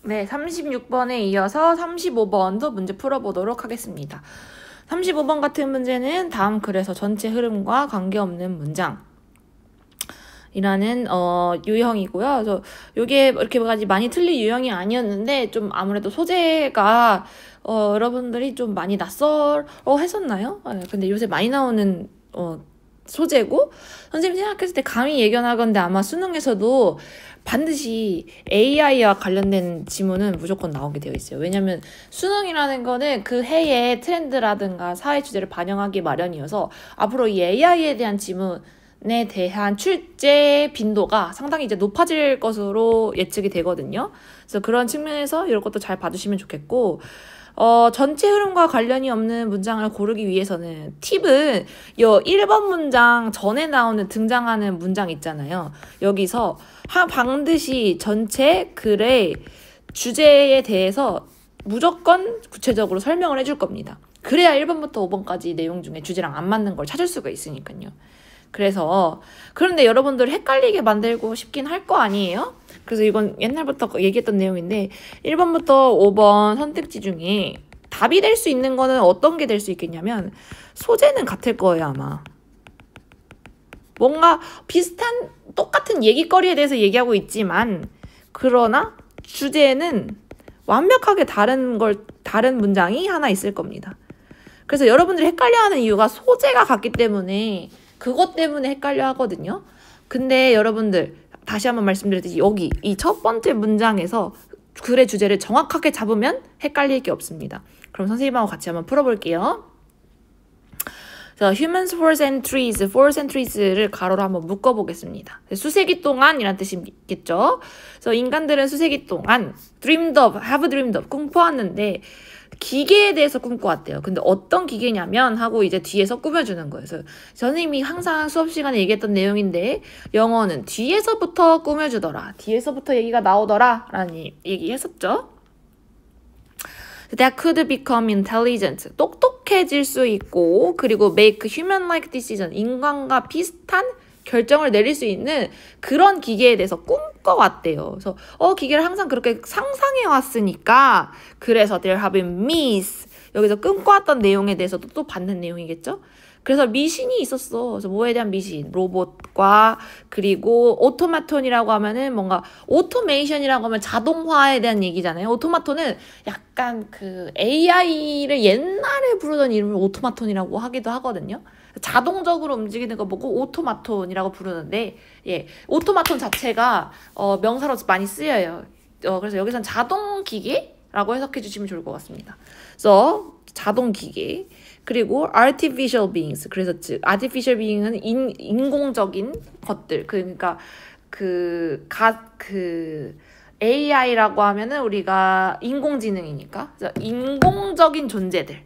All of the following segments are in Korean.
네, 36번에 이어서 35번도 문제 풀어보도록 하겠습니다. 35번 같은 문제는 다음 글에서 전체 흐름과 관계없는 문장 이라는 유형이고요. 그래서 이게 이렇게까지 많이 틀린 유형이 아니었는데 좀 아무래도 소재가 여러분들이 좀 많이 낯설어 했었나요? 근데 요새 많이 나오는 소재고 선생님이 생각했을 때 감히 예견하건대 아마 수능에서도 반드시 AI와 관련된 지문은 무조건 나오게 되어 있어요. 왜냐면 수능이라는 거는 그 해의 트렌드라든가 사회 주제를 반영하기 마련이어서 앞으로 이 AI에 대한 지문에 대한 출제 빈도가 상당히 이제 높아질 것으로 예측이 되거든요. 그래서 그런 측면에서 이런 것도 잘 봐주시면 좋겠고, 전체 흐름과 관련이 없는 문장을 고르기 위해서는 팁은 1번 문장 전에 등장하는 문장 있잖아요. 여기서 반드시 전체 글의 주제에 대해서 무조건 구체적으로 설명을 해줄 겁니다. 그래야 1번부터 5번까지 내용 중에 주제랑 안 맞는 걸 찾을 수가 있으니까요. 그런데 여러분들 헷갈리게 만들고 싶긴 할 거 아니에요? 그래서 이건 옛날부터 얘기했던 내용인데 1번부터 5번 선택지 중에 답이 될 수 있는 거는 어떤 게 될 수 있겠냐면 소재는 같을 거예요, 아마. 뭔가 비슷한 똑같은 얘기거리에 대해서 얘기하고 있지만 그러나 주제는 완벽하게 다른 문장이 하나 있을 겁니다. 그래서 여러분들이 헷갈려하는 이유가 소재가 같기 때문에 그것 때문에 헷갈려 하거든요. 근데 여러분들 다시 한번 말씀드렸듯이 여기 이 첫 번째 문장에서 글의 주제를 정확하게 잡으면 헷갈릴 게 없습니다. 그럼 선생님하고 같이 한번 풀어볼게요. Humans, Forests and Trees, Forests and Trees를 가로로 한번 묶어보겠습니다. 수세기 동안이란 뜻이겠죠. 그래서 인간들은 수세기 동안 have dreamed of, 꿈꿔왔는데 기계에 대해서 꿈꿔왔대요. 근데 어떤 기계냐면 하고 이제 뒤에서 꾸며주는 거예요. 그래서 선생님이 항상 수업 시간에 얘기했던 내용인데 영어는 뒤에서부터 꾸며주더라. 뒤에서부터 얘기가 나오더라 라는 얘기했었죠. That could become intelligent. 똑똑해질 수 있고 그리고 make human-like decision. 인간과 비슷한 결정을 내릴 수 있는 그런 기계에 대해서 꿈꿔왔대요. 그래서 기계를 항상 그렇게 상상해왔으니까 그래서 there have been myths. 여기서 꿈꿔왔던 내용에 대해서도 또 받는 내용이겠죠? 그래서 미신이 있었어. 그래서 뭐에 대한 미신? 로봇과 그리고 오토마톤이라고 하면은 뭔가 오토메이션이라고 하면 자동화에 대한 얘기잖아요. 오토마톤은 약간 그 AI를 옛날에 부르던 이름을 오토마톤이라고 하기도 하거든요. 자동적으로 움직이는 거 보고 오토마톤이라고 부르는데 오토마톤 자체가 명사로 많이 쓰여요. 그래서 여기선 자동기계라고 해석해 주시면 좋을 것 같습니다. 그래서 자동기계 그리고 artificial beings. 그래서 즉 artificial being은 인공적인 것들. 그러니까 AI라고 하면은 우리가 인공지능이니까 그래서 인공적인 존재들.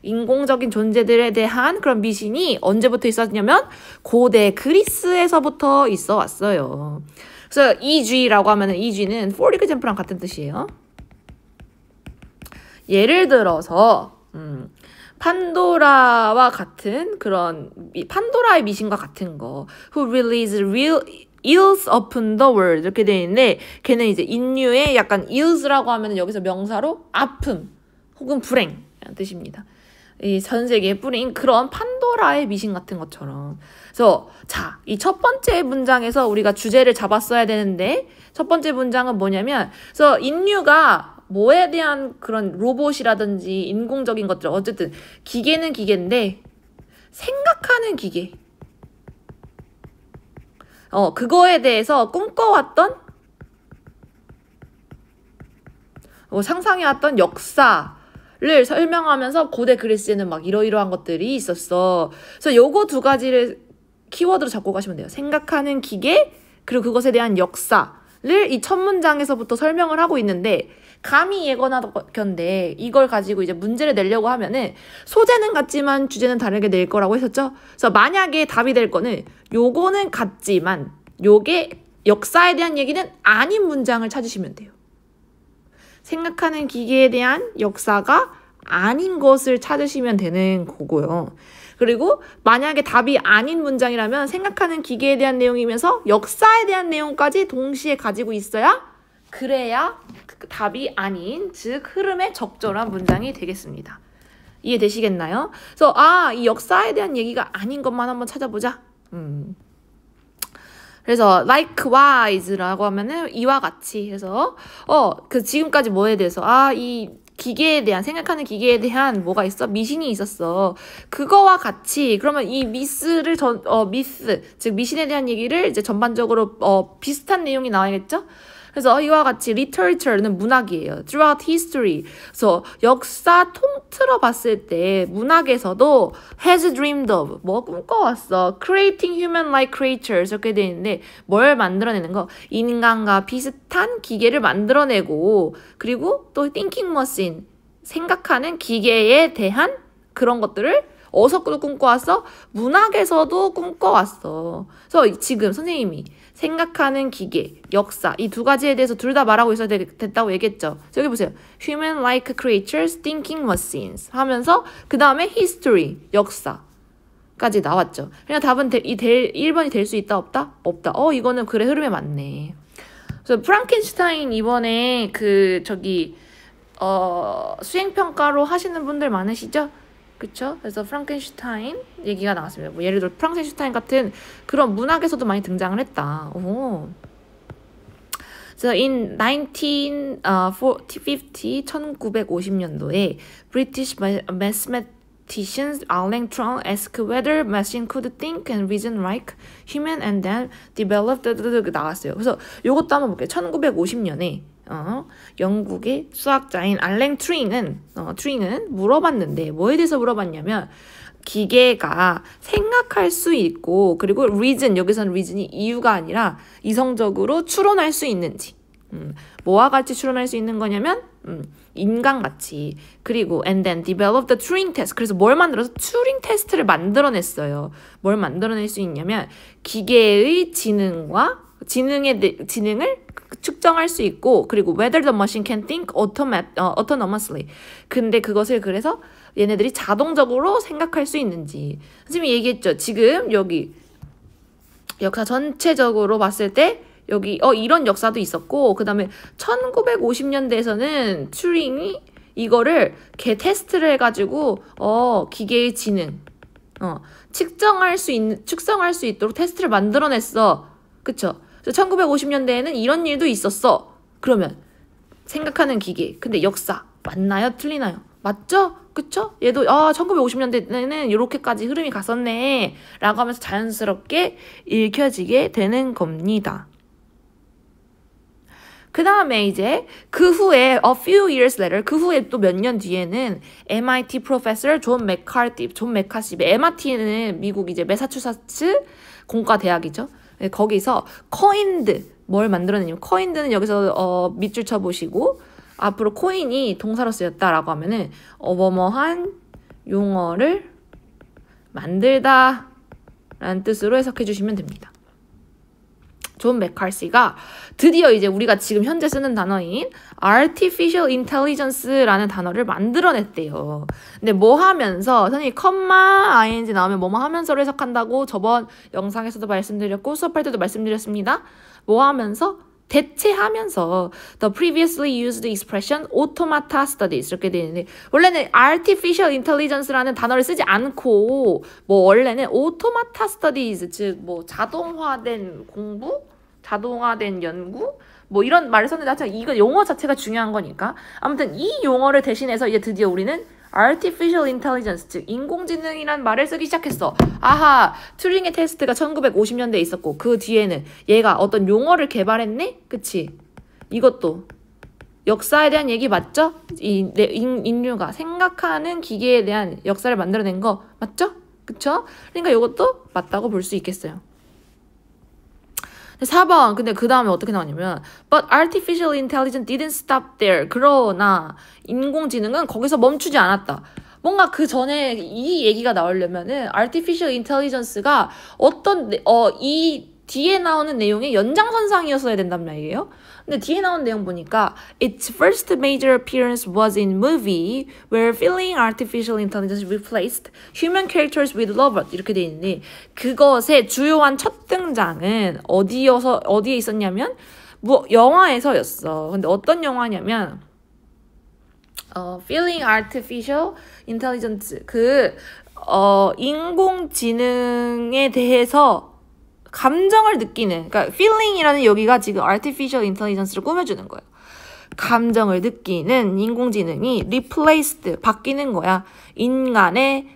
인공적인 존재들에 대한 그런 미신이 언제부터 있었냐면 고대 그리스에서부터 있어 왔어요. 그래서 EG라고 하면은 EG는 for example랑 같은 뜻이에요. 예를 들어서 판도라와 같은 그런 판도라의 미신과 같은 거 who release real ills upon the world 이렇게 되어 있는데 걔는 이제 인류의 약간 ills라고 하면은 여기서 명사로 아픔 혹은 불행 뜻입니다. 이 전 세계에 뿌린 그런 판도라의 미신 같은 것처럼. 그래서 이 첫 번째 문장에서 우리가 주제를 잡았어야 되는데 첫 번째 문장은 뭐냐면 그래서 인류가 뭐에 대한 그런 로봇이라든지 인공적인 것들 어쨌든 기계는 기계인데 생각하는 기계 그거에 대해서 꿈꿔왔던 상상해왔던 역사를 설명하면서 고대 그리스에는 막 이러이러한 것들이 있었어. 그래서 요거 두 가지를 키워드로 잡고 가시면 돼요. 생각하는 기계 그리고 그것에 대한 역사를 이 첫 문장에서부터 설명을 하고 있는데 감히 예거나건대 이걸 가지고 이제 문제를 내려고 하면은 소재는 같지만 주제는 다르게 낼 거라고 했었죠. 그래서 만약에 답이 될 거는 요거는 같지만 요게 역사에 대한 얘기는 아닌 문장을 찾으시면 돼요. 생각하는 기계에 대한 역사가 아닌 것을 찾으시면 되는 거고요. 그리고 만약에 답이 아닌 문장이라면 생각하는 기계에 대한 내용이면서 역사에 대한 내용까지 동시에 가지고 있어야 그래야 답이 아닌, 즉 흐름에 적절한 문장이 되겠습니다. 이해되시겠나요? 그래서 이 역사에 대한 얘기가 아닌 것만 한번 찾아보자. 그래서 likewise,라고 하면은 이와 같이 해서 그 지금까지 뭐에 대해서 이 기계에 대한 생각하는 기계에 대한 뭐가 있어? 미신이 있었어. 그거와 같이 그러면 이 미스를 미스 즉 미신에 대한 얘기를 이제 전반적으로 비슷한 내용이 나와야겠죠? 그래서 이와 같이 literature는 문학이에요. throughout history. 그래서 역사 통틀어 봤을 때 문학에서도 has dreamed of 뭐 꿈꿔왔어. creating human-like creatures 이렇게 되어 있는데 뭘 만들어내는 거? 인간과 비슷한 기계를 만들어내고 그리고 또 thinking machine 생각하는 기계에 대한 그런 것들을 어디서도 꿈꿔왔어? 문학에서도 꿈꿔왔어. 그래서 지금 선생님이 생각하는 기계, 역사 이 두 가지에 대해서 둘 다 말하고 있어야 됐다고 얘기했죠. 여기 보세요. Human-like creatures, thinking machines 하면서 그 다음에 history, 역사까지 나왔죠. 그냥 답은 1번이 될 수 있다 없다? 없다. 이거는 글의 흐름에 맞네. 그래서 프랑켄슈타인 이번에 수행평가로 하시는 분들 많으시죠? 그쵸? 그래서 프랑켄슈타인 얘기가 나왔습니다. 뭐 예를 들어 프랑켄슈타인 같은 그런 문학에서도 많이 등장을 했다. So in 1950년도에 British mathematicians Alan Turing asked whether machine could think and reason like human and then developed 나왔어요. 그래서 요것도 한번 볼게요. 1950년에 영국의 수학자인 알랭 튜링은 물어봤는데 뭐에 대해서 물어봤냐면 기계가 생각할 수 있고 그리고 reason 여기서는 reason이 이유가 아니라 이성적으로 추론할 수 있는지 뭐와 같이 추론할 수 있는 거냐면 인간같이 그리고 and then develop the Turing test 그래서 뭘 만들어서 튜링 테스트를 만들어냈어요. 뭘 만들어낼 수 있냐면 기계의 지능을 측정할 수 있고 그리고 whether the machine can think autonomously 근데 그것을 그래서 얘네들이 자동적으로 생각할 수 있는지 선생님이 얘기했죠. 지금 여기 역사 전체적으로 봤을 때 여기 이런 역사도 있었고 그 다음에 1950년대에서는 튜링이 이거를 테스트를 해가지고 기계의 지능 측정할 수 있도록 테스트를 만들어냈어. 그쵸? 1950년대에는 이런 일도 있었어. 그러면 생각하는 기계. 근데 역사 맞나요? 틀리나요? 맞죠? 그쵸? 얘도 1950년대에는 이렇게까지 흐름이 갔었네 라고 하면서 자연스럽게 읽혀지게 되는 겁니다. 그 다음에 이제 그 후에 a few years later 그 후에 또 몇 년 뒤에는 MIT 프로페서 존 메카시 MIT는 미국 이제 매사추세츠 공과대학이죠. 거기서 coined 뭘 만들어내냐면 coined는 여기서 밑줄 쳐보시고 앞으로 코인이 동사로 쓰였다라고 하면은 뭐뭐한 용어를 만들다 라는 뜻으로 해석해 주시면 됩니다. 존 맥카시가 드디어 이제 우리가 지금 현재 쓰는 단어인 artificial intelligence라는 단어를 만들어냈대요. 근데 뭐 하면서 선생님이 컴마 ing 나오면 뭐뭐 하면서로 해석한다고 저번 영상에서도 말씀드렸고 수업할 때도 말씀드렸습니다. 뭐 하면서 대체하면서 the previously used expression automata studies 이렇게 되어 있는데 원래는 artificial intelligence라는 단어를 쓰지 않고 뭐 원래는 automata studies 즉 뭐 자동화된 공부, 자동화된 연구 뭐 이런 말을 썼는데 이거 용어 자체가 중요한 거니까 아무튼 이 용어를 대신해서 이제 드디어 우리는 artificial intelligence 즉 인공지능이란 말을 쓰기 시작했어. 아하, 튜링의 테스트가 1950년대에 있었고 그 뒤에는 얘가 어떤 용어를 개발했네? 그치? 이것도 역사에 대한 얘기 맞죠? 인류가 생각하는 기계에 대한 역사를 만들어낸 거 맞죠? 그쵸? 그러니까 이것도 맞다고 볼 수 있겠어요. 4번 근데 그 다음에 어떻게 나오냐면 But artificial intelligence didn't stop there. 그러나 인공지능은 거기서 멈추지 않았다. 뭔가 그 전에 이 얘기가 나오려면은 artificial intelligence가 이 뒤에 나오는 내용의 연장선상이었어야 된단 말이에요. 근데 뒤에 나온 내용 보니까 Its first major appearance was in movie where feeling artificial intelligence replaced human characters with robot 이렇게 돼 있는데 그것의 주요한 첫 등장은 어디에 있었냐면 영화에서였어. 근데 어떤 영화냐면 Feeling Artificial Intelligence 인공지능에 대해서 감정을 느끼는, 그러니까 feeling이라는 여기가 지금 artificial intelligence를 꾸며주는 거예요. 감정을 느끼는 인공지능이 replaced, 바뀌는 거야. 인간의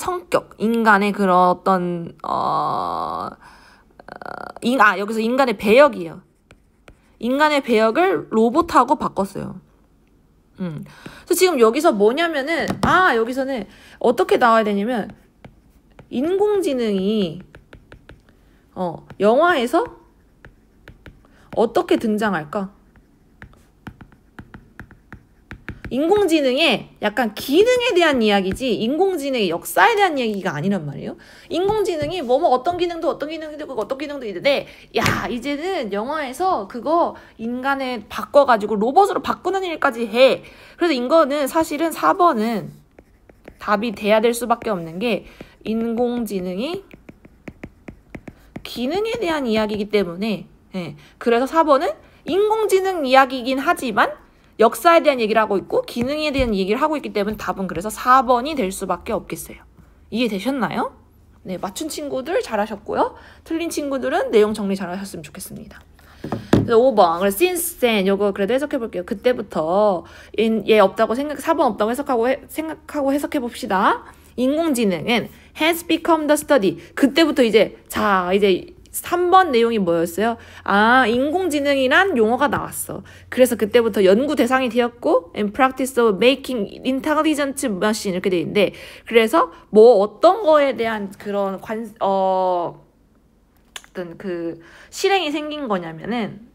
성격, 인간의 그런 어떤 여기서 인간의 배역이에요. 인간의 배역을 로봇하고 바꿨어요. 그래서 지금 여기서 뭐냐면은 여기서는 어떻게 나와야 되냐면 인공지능이 영화에서 어떻게 등장할까? 인공지능의 약간 기능에 대한 이야기지 인공지능의 역사에 대한 이야기가 아니란 말이에요. 인공지능이 어떤 기능도 있고 어떤 기능도 있는데 이제는 영화에서 그거 인간에 바꿔가지고 로봇으로 바꾸는 일까지 해. 그래서 이거는 사실은 4번은 답이 돼야 될 수밖에 없는 게 인공지능이 기능에 대한 이야기이기 때문에 그래서 4번은 인공지능 이야기이긴 하지만 역사에 대한 얘기를 하고 있고 기능에 대한 얘기를 하고 있기 때문에 답은 그래서 4번이 될 수밖에 없겠어요. 이해되셨나요? 네, 맞춘 친구들 잘하셨고요. 틀린 친구들은 내용 정리 잘하셨으면 좋겠습니다. 그래서 5번. 그래서 since then 요거 그래도 해석해 볼게요. 그때부터 얘 없다고 4번 없다고 생각하고 해석해 봅시다. 인공지능은 has become the study. 그때부터 이제 3번 내용이 뭐였어요? 인공지능이란 용어가 나왔어. 그래서 그때부터 연구 대상이 되었고 and practice of making intelligent machine 이렇게 돼 있는데 그래서 어떤 거에 대한 그런 어떤 실행이 생긴 거냐면은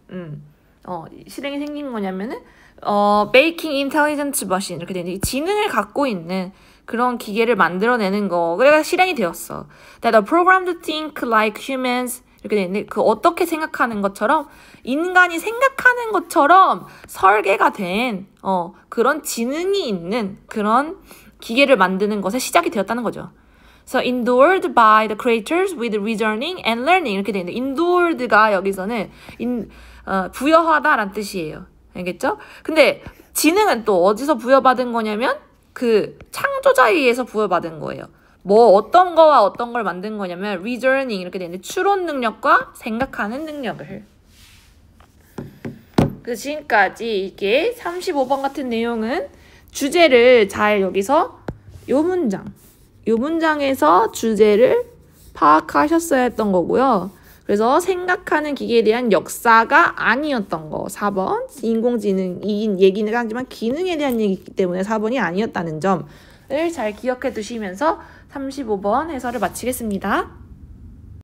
making intelligent machine 이렇게 돼 있는데 지능을 갖고 있는 그런 기계를 만들어내는 거가 실행이 되었어. That are programmed to think like humans 이렇게 돼 있는데 어떻게 생각하는 것처럼 인간이 생각하는 것처럼 설계가 된 그런 지능이 있는 그런 기계를 만드는 것에 시작이 되었다는 거죠. So endured by the creators with reasoning and learning 이렇게 돼 있는데 endured가 여기서는 부여하다라는 뜻이에요. 알겠죠? 근데 지능은 또 어디서 부여받은 거냐면 창조자에 의해서 부여받은 거예요. 어떤 거와 어떤 걸 만든 거냐면 reasoning 이렇게 되는데 추론 능력과 생각하는 능력을. 그래서 지금까지 이게 35번 같은 내용은 주제를 잘 여기서 요 문장에서 주제를 파악하셨어야 했던 거고요. 그래서 생각하는 기계에 대한 역사가 아니었던 거 4번 인공지능인 얘기는 하지만 기능에 대한 얘기이기 때문에 4번이 아니었다는 점을 잘 기억해 두시면서 35번 해설을 마치겠습니다.